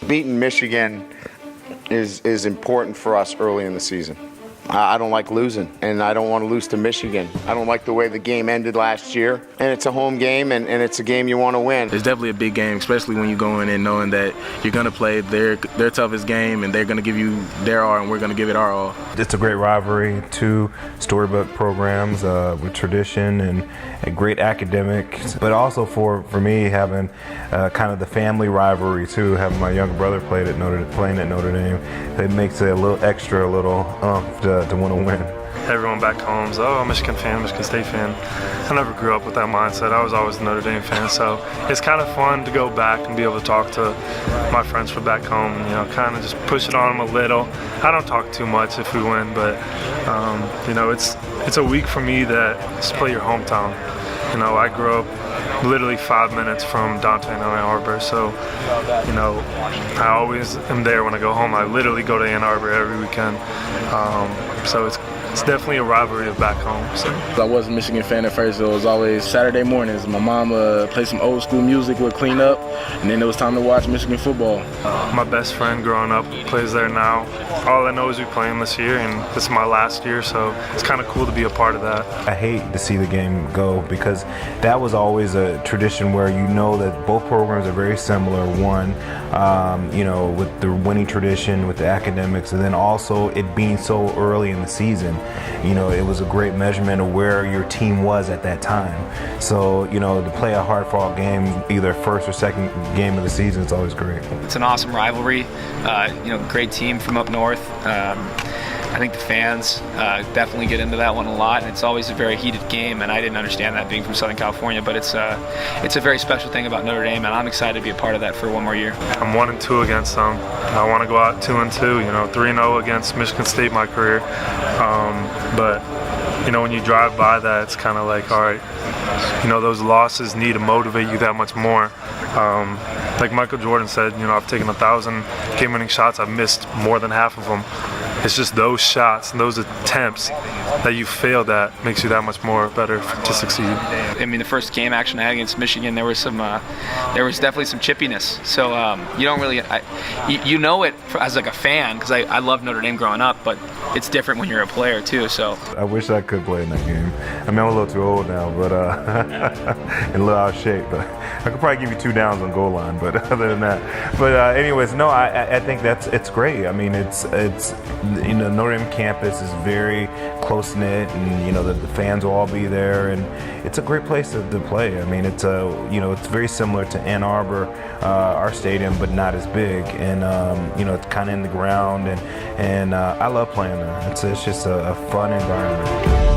beating Michigan is important for us early in the season. I don't like losing, and I don't want to lose to Michigan. I don't like the way the game ended last year, and it's a home game, and it's a game you want to win. It's definitely a big game, especially when you go in and knowing that you're going to play their toughest game, and they're going to give you their all, and we're going to give it our all. It's a great rivalry, two storybook programs with tradition and great academics, but also for me having kind of the family rivalry too, having my younger brother playing at Notre Dame, it makes it a little extra, to want to win. Everyone back home is, oh, Michigan fan, Michigan State fan. I never grew up with that mindset. I was always a Notre Dame fan, so it's kind of fun to go back and be able to talk to my friends from back home, kind of just push it on them a little. I don't talk too much if we win, but, it's a week for me that just play your hometown. I grew up literally 5 minutes from downtown Ann Arbor, so, I always am there when I go home. I literally go to Ann Arbor every weekend, so it's definitely a rivalry of back home. So. I was a Michigan fan at first. It was always Saturday mornings. My mom played some old school music, would clean up, and then it was time to watch Michigan football. My best friend growing up plays there now. All I know is we play him this year, and this is my last year, so it's kind of cool to be a part of that. I hate to see the game go because that was always a tradition where that both programs are very similar. One, with the winning tradition, with the academics, and then also it being so early in the season. It was a great measurement of where your team was at that time. So, to play a hard-fought game, either first or second game of the season, it's always great. It's an awesome rivalry. Great team from up north. I think the fans definitely get into that one a lot, and it's always a very heated game, and I didn't understand that being from Southern California, but it's a very special thing about Notre Dame, and I'm excited to be a part of that for one more year. I'm 1-2 against them. I want to go out 2-2, 3-0 against Michigan State my career, but when you drive by that, it's kind of like, all right, those losses need to motivate you that much more. Like Michael Jordan said, I've taken 1,000 game-winning shots. I've missed more than half of them. It's just those shots and those attempts that you failed at makes you that much more better to succeed. I mean, the first game action I had against Michigan, there was definitely some chippiness. So you don't really, it as like a fan, because I loved Notre Dame growing up, but it's different when you're a player too. So I wish I could play in that game. I mean, I'm a little too old now, but and a little out of shape. But I could probably give you 2 downs on goal line. But other than that, anyways, no, I think it's great. I mean, it's Notre Dame campus is very close knit, and the fans will all be there, and it's a great place to play. I mean, it's it's very similar to Ann Arbor, our stadium, but not as big, and it's kind of in the ground, and I love playing there. It's just a fun environment.